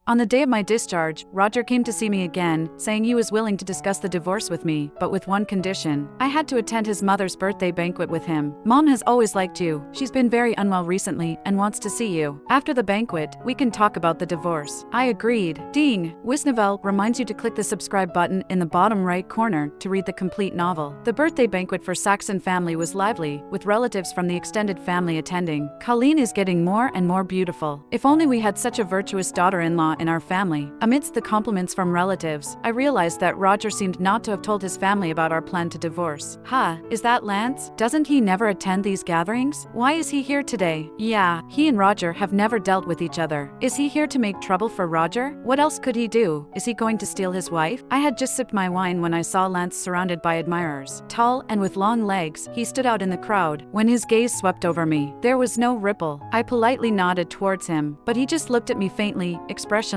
On the day of my discharge, Roger came to see me again, saying he was willing to discuss the divorce with me, but with one condition. I had to attend his mother's birthday banquet with him. Mom has always liked you. She's been very unwell recently and wants to see you. After the banquet, we can talk about the divorce. I agreed. Ding! Wisnovel reminds you to click the subscribe button in the bottom right corner to read the complete novel. The birthday banquet for Saxon family was lively, with relatives from the extended family attending. Colleen is getting more and more beautiful. If only we had such a virtuous daughter-in-law in our family. Amidst the compliments from relatives, I realized that Roger seemed not to have told his family about our plan to divorce. Is that Lance? Doesn't he never attend these gatherings? Why is he here today? Yeah, he and Roger have never dealt with each other. Is he here to make trouble for Roger? What else could he do? Is he going to steal his wife? I had just sipped my wine when I saw Lance surrounded by admirers. Tall and with long legs, he stood out in the crowd. When his gaze swept over me, there was no ripple. I politely nodded towards him, but he just looked at me faintly, expressionless,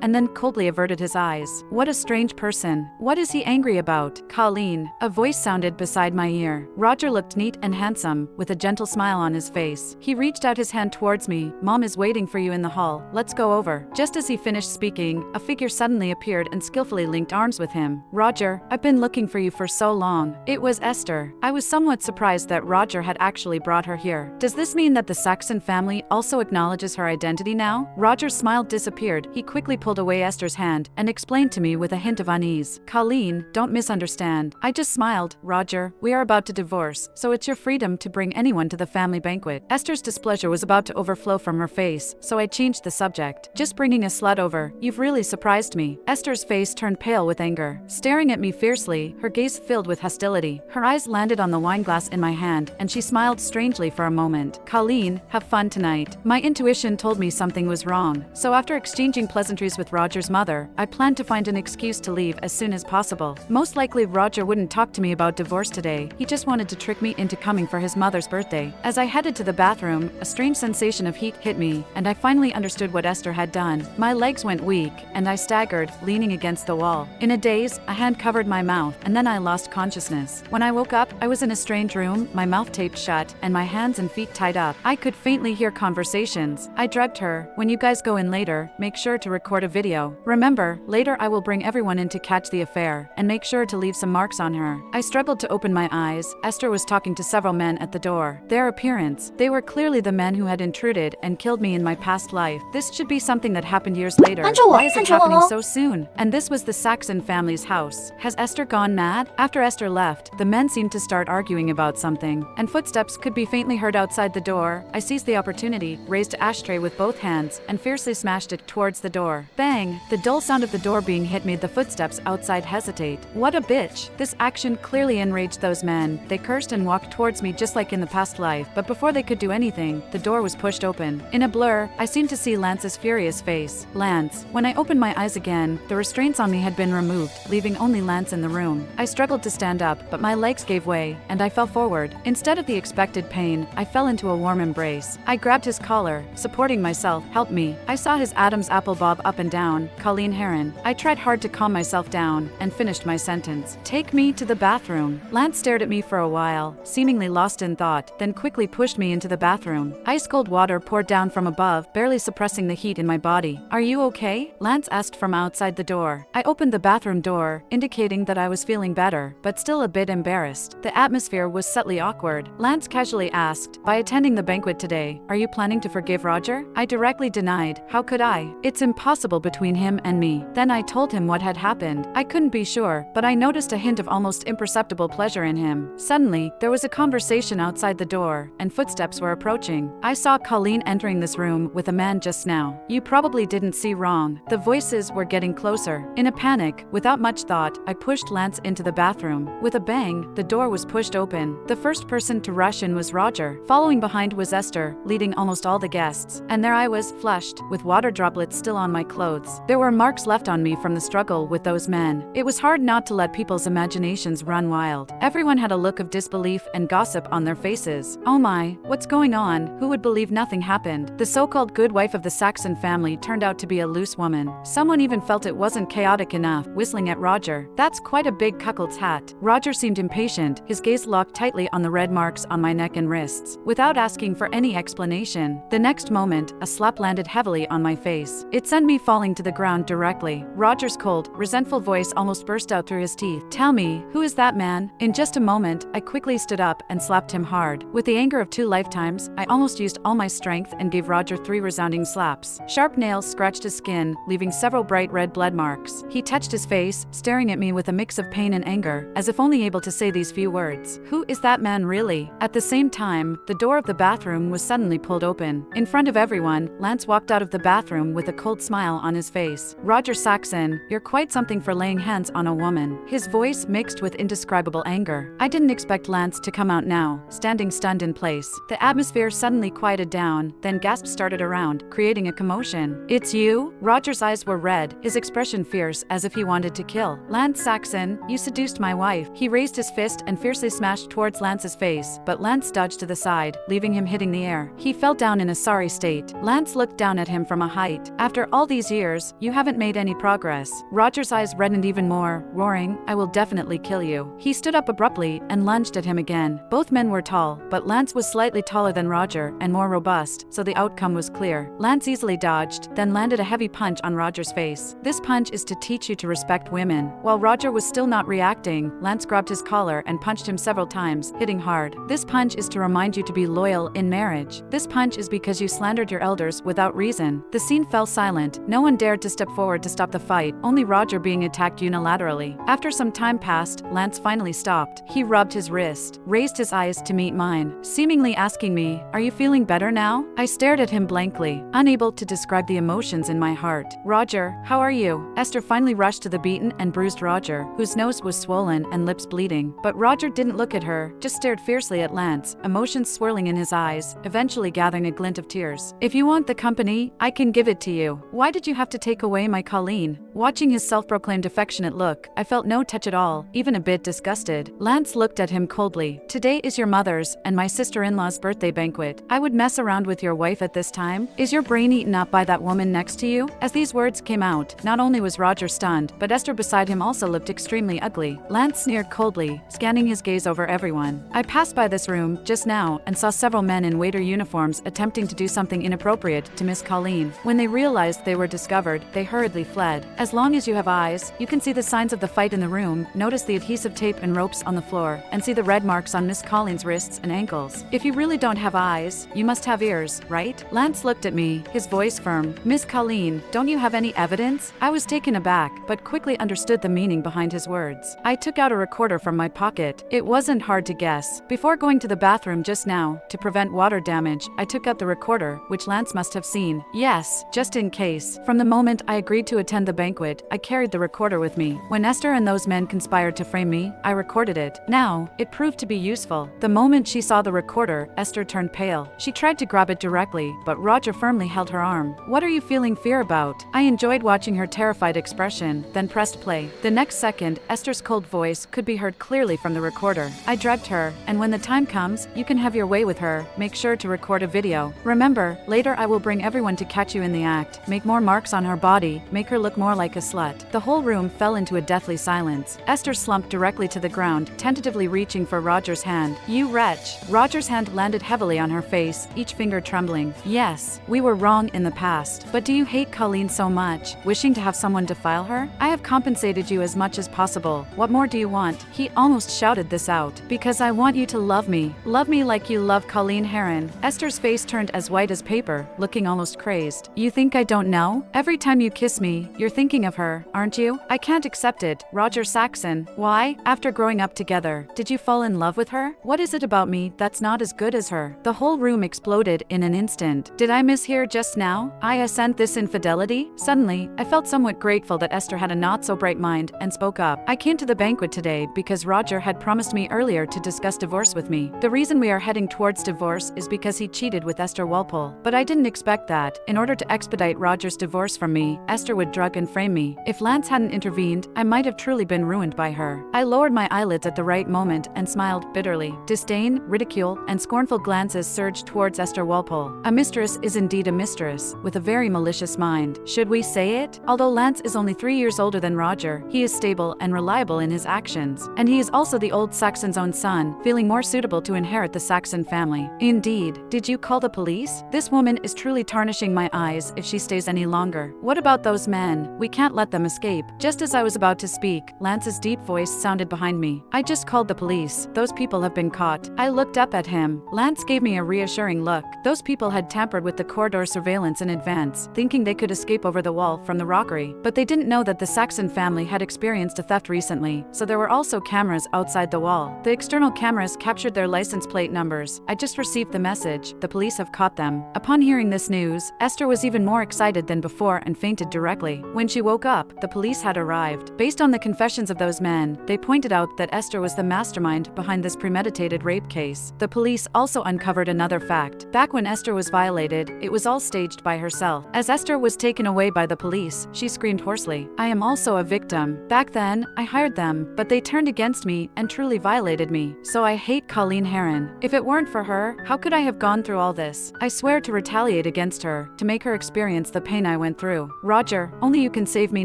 and then coldly averted his eyes. What a strange person. What is he angry about? Colleen. A voice sounded beside my ear. Roger looked neat and handsome, with a gentle smile on his face. He reached out his hand towards me. Mom is waiting for you in the hall. Let's go over. Just as he finished speaking, a figure suddenly appeared and skillfully linked arms with him. Roger, I've been looking for you for so long. It was Esther. I was somewhat surprised that Roger had actually brought her here. Does this mean that the Saxon family also acknowledges her identity now? Roger's smile disappeared. He quickly pulled away Esther's hand and explained to me with a hint of unease. Colleen, don't misunderstand. I just smiled. Roger, we are about to divorce, so it's your freedom to bring anyone to the family banquet. Esther's displeasure was about to overflow from her face, so I changed the subject. Just bringing a slut over. You've really surprised me. Esther's face turned pale with anger. Staring at me fiercely, her gaze filled with hostility. Her eyes landed on the wine glass in my hand, and she smiled strangely for a moment. Colleen, have fun tonight. My intuition told me something was wrong, so after exchanging pleasantries with Roger's mother, I planned to find an excuse to leave as soon as possible. Most likely Roger wouldn't talk to me about divorce today. He just wanted to trick me into coming for his mother's birthday. As I headed to the bathroom, a strange sensation of heat hit me, and I finally understood what Esther had done. My legs went weak, and I staggered, leaning against the wall. In a daze, a hand covered my mouth, and then I lost consciousness. When I woke up, I was in a strange room, my mouth taped shut, and my hands and feet tied up. I could faintly hear conversations. I drugged her. When you guys go in later, make sure to record a video. Remember, later I will bring everyone in to catch the affair, and make sure to leave some marks on her. I struggled to open my eyes. Esther was talking to several men at the door. Their appearance, they were clearly the men who had intruded and killed me in my past life. This should be something that happened years later. Why is it happening so soon? And this was the Saxon family's house. Has Esther gone mad? After Esther left, the men seemed to start arguing about something, and footsteps could be faintly heard outside the door. I seized the opportunity, raised an ashtray with both hands, and fiercely smashed it towards the door. Bang! The dull sound of the door being hit made the footsteps outside hesitate. What a bitch! This action clearly enraged those men. They cursed and walked towards me just like in the past life, but before they could do anything, the door was pushed open. In a blur, I seemed to see Lance's furious face. Lance. When I opened my eyes again, the restraints on me had been removed, leaving only Lance in the room. I struggled to stand up, but my legs gave way, and I fell forward. Instead of the expected pain, I fell into a warm embrace. I grabbed his collar, supporting myself. Help me. I saw his Adam's apple bob up and down. Colleen Heron. I tried hard to calm myself down, and finished my sentence. Take me to the bathroom. Lance stared at me for a while, seemingly lost in thought, then quickly pushed me into the bathroom. Ice-cold water poured down from above, barely suppressing the heat in my body. Are you okay? Lance asked from outside the door. I opened the bathroom door, indicating that I was feeling better, but still a bit embarrassed. The atmosphere was subtly awkward. Lance casually asked, by attending the banquet today, are you planning to forgive Roger? I directly denied. How could I? It's impossible between him and me. Then I told him what had happened. I couldn't be sure, but I noticed a hint of almost imperceptible pleasure in him. Suddenly, there was a conversation outside the door, and footsteps were approaching. I saw Colleen entering this room with a man just now. You probably didn't see wrong. The voices were getting closer. In a panic, without much thought, I pushed Lance into the bathroom. With a bang, the door was pushed open. The first person to rush in was Roger. Following behind was Esther, leading almost all the guests. And there I was, flushed, with water droplets still on my clothes. There were marks left on me from the struggle with those men. It was hard not to let people's imaginations run wild. Everyone had a look of disbelief and gossip on their faces. Oh my, what's going on? Who would believe nothing happened? The so-called good wife of the Saxon family turned out to be a loose woman. Someone even felt it wasn't chaotic enough, whistling at Roger. That's quite a big cuckold's hat. Roger seemed impatient, his gaze locked tightly on the red marks on my neck and wrists. Without asking for any explanation, the next moment, a slap landed heavily on my face. It sent me falling to the ground directly. Roger's cold, resentful voice almost burst out through his teeth. Tell me, who is that man? In just a moment, I quickly stood up and slapped him hard. With the anger of 2 lifetimes, I almost used all my strength and gave Roger 3 resounding slaps. Sharp nails scratched his skin, leaving several bright red blood marks. He touched his face, staring at me with a mix of pain and anger, as if only able to say these few words. Who is that man really? At the same time, the door of the bathroom was suddenly pulled open. In front of everyone, Lance walked out of the bathroom with a cold smile on his face. Roger Saxon, you're quite something for laying hands on a woman. His voice mixed with indescribable anger. I didn't expect Lance to come out now, standing stunned in place. The atmosphere suddenly quieted down, then gasps started around, creating a commotion. It's you? Roger's eyes were red, his expression fierce, as if he wanted to kill. Lance Saxon, you seduced my wife. He raised his fist and fiercely smashed towards Lance's face, but Lance dodged to the side, leaving him hitting the air. He fell down in a sorry state. Lance looked down at him from a height. After all these years, you haven't made any progress. Roger's eyes reddened even more, roaring, I will definitely kill you. He stood up abruptly and lunged at him again. Both men were tall, but Lance was slightly taller than Roger and more robust, so the outcome was clear. Lance easily dodged, then landed a heavy punch on Roger's face. This punch is to teach you to respect women. While Roger was still not reacting, Lance grabbed his collar and punched him several times, hitting hard. This punch is to remind you to be loyal in marriage. This punch is because you slandered your elders without reason. The scene fell silent. No one dared to step forward to stop the fight, only Roger being attacked unilaterally. After some time passed, Lance finally stopped. He rubbed his wrist, raised his eyes to meet mine, seemingly asking me, are you feeling better now? I stared at him blankly, unable to describe the emotions in my heart. Roger, how are you? Esther finally rushed to the beaten and bruised Roger, whose nose was swollen and lips bleeding. But Roger didn't look at her, just stared fiercely at Lance, emotions swirling in his eyes, eventually gathering a glint of tears. If you want the company, I can give it to you. Why did you have to take away my Colleen? Watching his self-proclaimed affectionate look, I felt no touch at all, even a bit disgusted. Lance looked at him coldly. Today is your mother's and my sister-in-law's birthday banquet. I would mess around with your wife at this time? Is your brain eaten up by that woman next to you? As these words came out, not only was Roger stunned, but Esther beside him also looked extremely ugly. Lance sneered coldly, scanning his gaze over everyone. I passed by this room just now and saw several men in waiter uniforms attempting to do something inappropriate to Miss Colleen. When they realized they were discovered, they hurriedly fled. As long as you have eyes, you can see the signs of the fight in the room, notice the adhesive tape and ropes on the floor, and see the red marks on Miss Colleen's wrists and ankles. If you really don't have eyes, you must have ears, right? Lance looked at me, his voice firm. Miss Colleen, don't you have any evidence? I was taken aback, but quickly understood the meaning behind his words. I took out a recorder from my pocket. It wasn't hard to guess. Before going to the bathroom just now, to prevent water damage, I took out the recorder, which Lance must have seen. Yes, just in case. From the moment I agreed to attend the banquet, I carried the recorder with me. When Esther and those men conspired to frame me, I recorded it. Now, it proved to be useful. The moment she saw the recorder, Esther turned pale. She tried to grab it directly, but Roger firmly held her arm. What are you feeling fear about? I enjoyed watching her terrified expression, then pressed play. The next second, Esther's cold voice could be heard clearly from the recorder. I drugged her, and when the time comes, you can have your way with her. Make sure to record a video. Remember, later I will bring everyone to catch you in the act. Make more marks on her body, make her look more like a slut. The whole room fell into a deathly silence. Esther slumped directly to the ground, tentatively reaching for Roger's hand. You wretch. Roger's hand landed heavily on her face, each finger trembling. Yes, we were wrong in the past. But do you hate Colleen so much, wishing to have someone defile her? I have compensated you as much as possible. What more do you want? He almost shouted this out. Because I want you to love me. Love me like you love Colleen Heron. Esther's face turned as white as paper, looking almost crazed. You think I don't know? Every time you kiss me, you're thinking of her, aren't you? I can't accept it, Roger Saxon. Why? After growing up together, did you fall in love with her? What is it about me that's not as good as her? The whole room exploded in an instant. Did I mishear just now? I assent this infidelity? Suddenly, I felt somewhat grateful that Esther had a not-so-bright mind and spoke up. I came to the banquet today because Roger had promised me earlier to discuss divorce with me. The reason we are heading towards divorce is because he cheated with Esther Walpole. But I didn't expect that. In order to expedite Roger's divorce from me, Esther would drug and frame me. If Lance hadn't intervened, I might have truly been ruined by her. I lowered my eyelids at the right moment and smiled bitterly. Disdain, ridicule, and scornful glances surged towards Esther Walpole. A mistress is indeed a mistress, with a very malicious mind. Should we say it? Although Lance is only 3 years older than Roger, he is stable and reliable in his actions. And he is also the old Saxon's own son, feeling more suitable to inherit the Saxon family. Indeed. Did you call the police? This woman is truly tarnishing my eyes if she stays any longer. What about those men? We can't let them escape. Just as I was about to speak, Lance's deep voice sounded behind me. I just called the police. Those people have been caught. I looked up at him. Lance gave me a reassuring look. Those people had tampered with the corridor surveillance in advance, thinking they could escape over the wall from the rockery. But they didn't know that the Saxon family had experienced a theft recently, so there were also cameras outside the wall. The external cameras captured their license plate numbers. I just received the message. The police have caught them. Upon hearing this news, Esther was even more excited than before and fainted directly. When she woke up, the police had arrived. Based on the confessions of those men, they pointed out that Esther was the mastermind behind this premeditated rape case. The police also uncovered another fact. Back when Esther was violated, it was all staged by herself. As Esther was taken away by the police, she screamed hoarsely, "I am also a victim. Back then, I hired them, but they turned against me and truly violated me. So I hate Colleen Heron. If it weren't for her, how could I have gone through all this? I swear to retaliate against her, to make her experience the pain I went through. Roger, only you can save me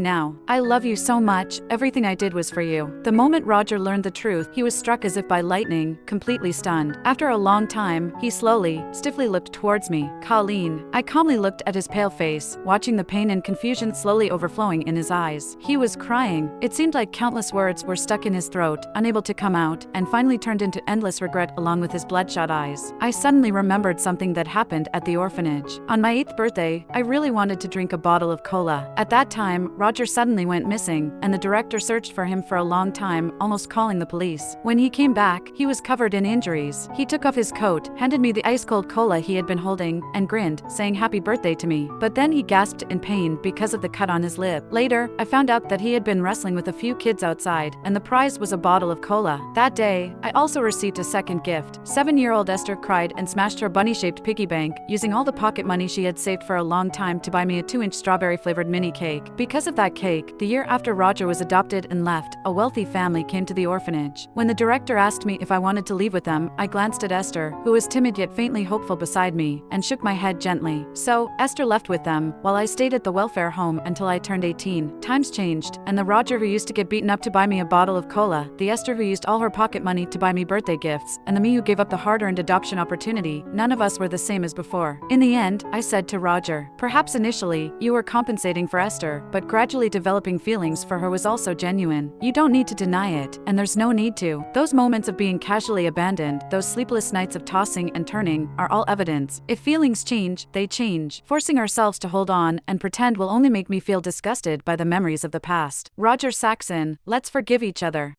now. I love you so much. Everything I did was for you." The moment Roger learned the truth, he was struck as if by lightning, completely stunned. After a long time, he slowly, stiffly looked towards me. "Colleen." I calmly looked at his pale face, watching the pain and confusion slowly overflowing in his eyes. He was crying. It seemed like countless words were stuck in his throat, unable to come out, and finally turned into endless regret along with his bloodshot eyes. I suddenly remembered something that happened at the orphanage. On my 8th birthday, I really wanted to drink a bottle of cola. At that time, Roger suddenly went missing, and the director searched for him for a long time, almost calling the police. When he came back, he was covered in injuries. He took off his coat, handed me the ice-cold cola he had been holding, and grinned, saying happy birthday to me. But then he gasped in pain because of the cut on his lip. Later, I found out that he had been wrestling with a few kids outside, and the prize was a bottle of cola. That day, I also received a second gift. 7-year-old Esther cried and smashed her bunny-shaped piggy bank, using all the pocket money she had saved for a long time to buy me a 2-inch strawberry-flavored mini cake. Because of that cake, the year after Roger was adopted and left, a wealthy family came to the orphanage. When the director asked me if I wanted to leave with them, I glanced at Esther, who was timid yet faintly hopeful beside me, and shook my head gently. So, Esther left with them, while I stayed at the welfare home until I turned 18. Times changed, and the Roger who used to get beaten up to buy me a bottle of cola, the Esther who used all her pocket money to buy me birthday gifts, and the me who gave up the hard-earned adoption opportunity, none of us were the same as before. In the end, I said to Roger, "Perhaps initially, you were compensating for Esther, but gradually developing feelings for her was also genuine. You don't need to deny it, and there's no need to. Those moments of being casually abandoned, those sleepless nights of tossing and turning, are all evidence. If feelings change, they change. Forcing ourselves to hold on and pretend will only make me feel disgusted by the memories of the past." Roger Saxon, let's forgive each other.